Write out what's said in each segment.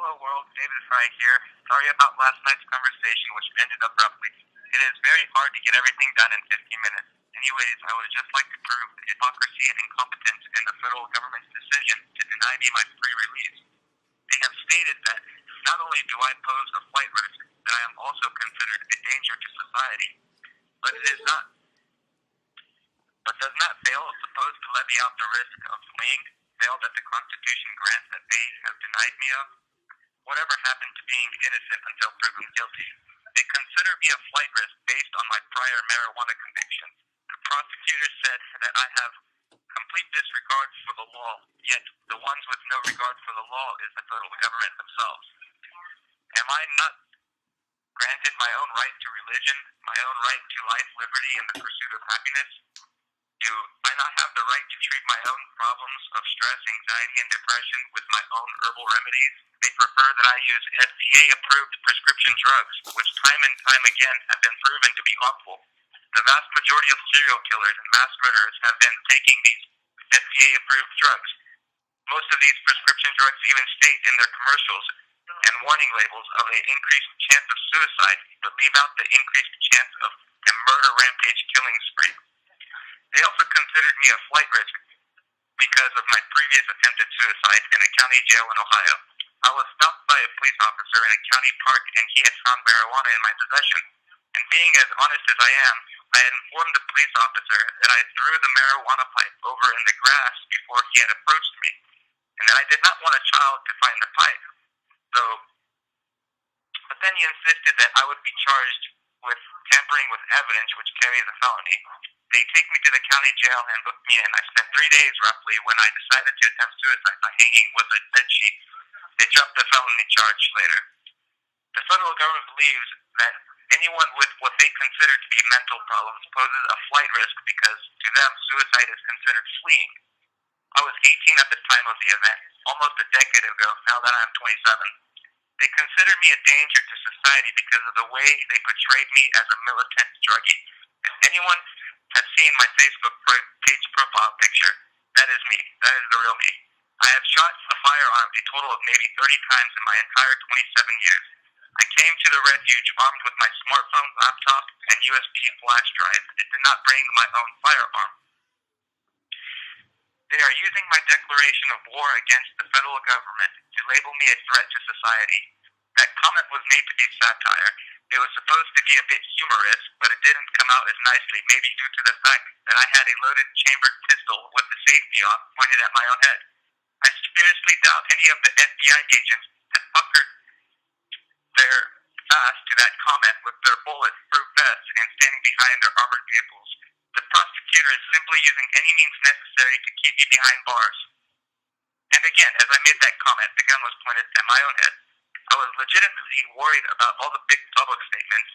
Hello world, David Fry here. Sorry about last night's conversation which ended abruptly. It is very hard to get everything done in 15 minutes. Anyways, I would just like to prove the hypocrisy and incompetence in the federal government's decision to deny me my free release. They have stated that not only do I pose a flight risk, that I am also considered a danger to society. But it is not. But does not bail supposed to levy out the risk of fleeing, bail that the Constitution grants that they have denied me of? Whatever happened to being innocent until proven guilty? They consider me a flight risk based on my prior marijuana convictions. The prosecutor said that I have complete disregard for the law, yet the ones with no regard for the law is the federal government themselves. Am I not granted my own right to religion, my own right to life, liberty, and the pursuit of happiness? Do I not have the right to treat my own problems of stress, anxiety, and depression with my own herbal remedies? They prefer that I use FDA-approved prescription drugs, which time and time again have been proven to be harmful. The vast majority of serial killers and mass murderers have been taking these FDA-approved drugs. Most of these prescription drugs even state in their commercials and warning labels of an increased chance of suicide, but leave out the increased chance of a murder rampage killing spree. They also considered me a flight risk because of my previous attempted suicide in a county jail in Ohio. I was stopped by a police officer in a county park and he had found marijuana in my possession. And being as honest as I am, I had informed the police officer that I threw the marijuana pipe over in the grass before he had approached me, and that I did not want a child to find the pipe. But then he insisted that I would be charged with tampering with evidence which carries a felony. They take me to the county jail and book me in. I spent 3 days roughly when I decided to attempt suicide by hanging with a bed sheet. They dropped the felony charge later. The federal government believes that anyone with what they consider to be mental problems poses a flight risk because to them suicide is considered fleeing. I was 18 at the time of the event, almost a decade ago, now that I'm 27. They consider me a danger to society because of the way they portrayed me as a militant druggie. If anyone has seen my Facebook page profile picture, that is me. That is the real me. I have shot a firearm a total of maybe 30 times in my entire 27 years. I came to the refuge armed with my smartphone, laptop, and USB flash drive. It did not bring my own firearm. They are using my declaration of war against the federal government to label me a threat to society. That comment was made to be satire. It was supposed to be a bit humorous, but it didn't come out as nicely, maybe due to the fact that I had a loaded chambered pistol with the safety off pointed at my own head. I seriously doubt any of the FBI agents had puckered their ass to that comment with their bullet-proof vests and standing behind their armored vehicles. The prosecutor is simply using any means necessary to keep me behind bars. And again, as I made that comment, the gun was pointed at my own head. I was legitimately worried about all the big public statements,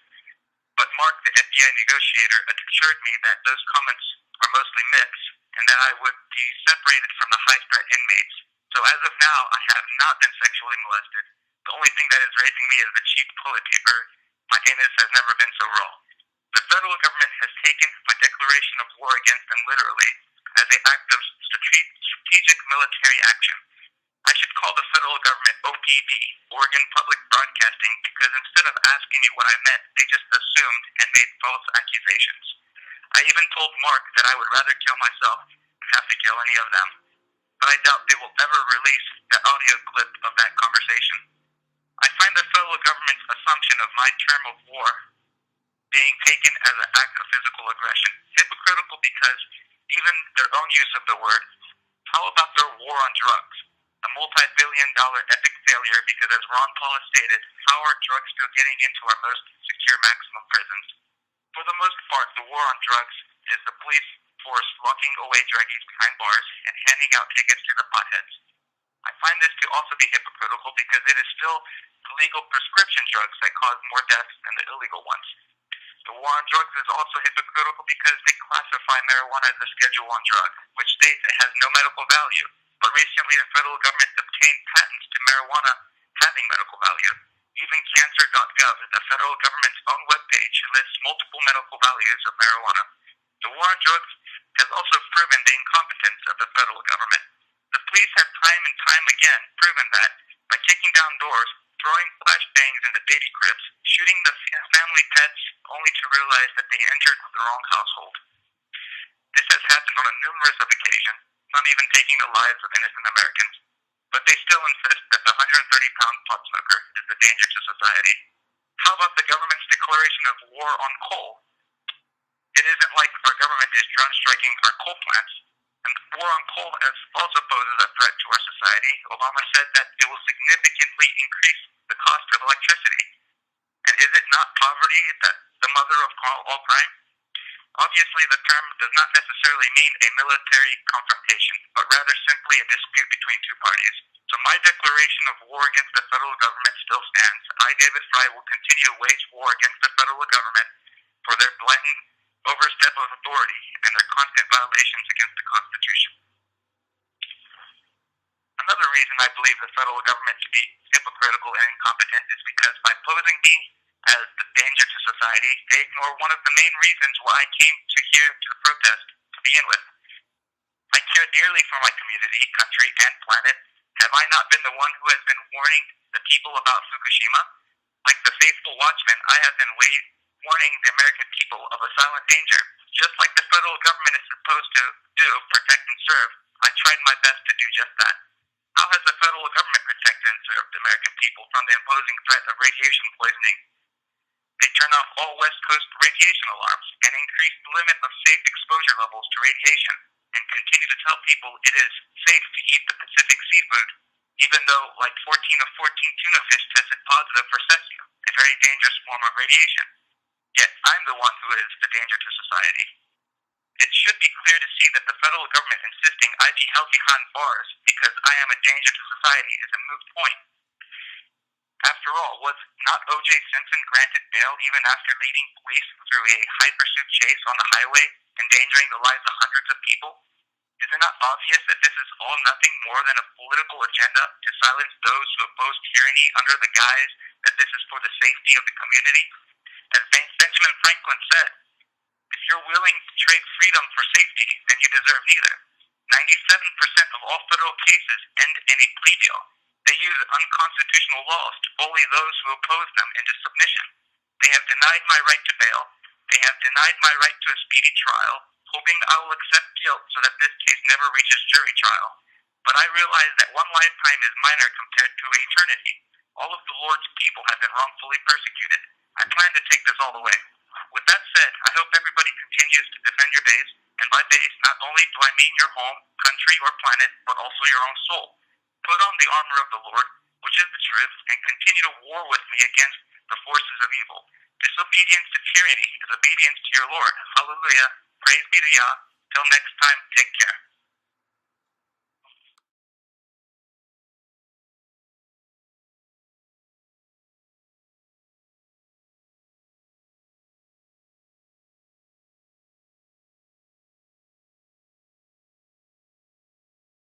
but Mark, the FBI negotiator, assured me that those comments are mostly myths and that I would be separated from the high-threat inmates. So as of now, I have not been sexually molested. The only thing that is raising me is the cheap toilet paper. My anus has never been so raw. The federal government has taken my declaration of war against them literally as an act of strategic military action. I should call the federal government OPB, Oregon Public Broadcasting, because instead of asking me what I meant, they just assumed and made false accusations. I even told Mark that I would rather kill myself than have to kill any of them. But I doubt they will ever release the audio clip of that conversation. I find the federal government's assumption of my term of war being taken as an act of physical aggression hypocritical because even their own use of the word, how about their war on drugs? A multi-billion-dollar epic failure because, as Ron Paul has stated, how are drugs still getting into our most secure maximum prisons? For the most part, the war on drugs is the police force locking away druggies behind bars and handing out tickets to the potheads. I find this to also be hypocritical because it is still the legal prescription drugs that cause more deaths than the illegal ones. The war on drugs is also hypocritical because they classify marijuana as a Schedule I drug, which states it has no medical value. But recently, the federal government obtained patents to marijuana having medical value. Even cancer.gov, the federal government's own webpage, lists multiple medical values of marijuana. The war on drugs has also proven the incompetence of the federal government. The police have time and time again proven that by kicking down doors, throwing flashbangs into baby cribs, shooting the family pets only to realize that they entered the wrong household. This has happened on numerous occasions, some even taking the lives of innocent Americans. But they still insist that the 130-pound pot smoker is a danger to society. How about the government's declaration of war on coal? It isn't like our government is drone striking our coal plants. And war on coal also poses a threat to our society. Obama said that it will significantly increase the cost of electricity. And is it not poverty that the mother of all crime? Obviously, the term does not necessarily mean a military confrontation, but rather simply a dispute between two parties. So my declaration of war against the federal government still stands. I, David Fry, will continue to wage war against the federal government for their blatant overstep of authority and their constant violations against the Constitution. Another reason I believe the federal government to be hypocritical and incompetent is because by posing me as the danger to society, they ignore one of the main reasons why I came here to the protest to begin with. I care dearly for my community, country, and planet. Have I not been the one who has been warning the people about Fukushima? Like the faithful watchman, I have been warning the American people of a silent danger. Just like the federal government is supposed to do, protect and serve, I tried my best to do just that. How has the federal government protected and served the American people from the imposing threat of radiation poisoning? They turn off all West Coast radiation alarms and increase the limit of safe exposure levels to radiation and continue to tell people it is safe to eat the Pacific seafood, even though like 14 of 14 tuna fish tested positive for cesium, a very dangerous form of radiation. Yet I'm the one who is a danger to society. It should be clear to see that the federal government insisting I be held behind bars because I am a danger to society is a moot point. After all, was not O.J. Simpson granted bail even after leading police through a high-pursuit chase on the highway, endangering the lives of hundreds of people? Is it not obvious that this is all nothing more than a political agenda to silence those who oppose tyranny under the guise that this is for the safety of the community? As Benjamin Franklin said, if you're willing to trade freedom for safety, then you deserve neither. 97% of all federal cases end in a plea deal. They use unconstitutional laws to bully those who oppose them into submission. They have denied my right to bail. They have denied my right to a speedy trial, hoping I will accept guilt so that this case never reaches jury trial. But I realize that one lifetime is minor compared to eternity. All of the Lord's people have been wrongfully persecuted. I plan to take this all the way. With that said, I hope everybody continues to defend your base, and by base, not only do I mean your home, country, or planet, but also your own soul. Put on the armor of the Lord, which is the truth, and continue to war with me against the forces of evil. Disobedience to tyranny is obedience to your Lord. Hallelujah. Praise be to Yah. Till next time, take care.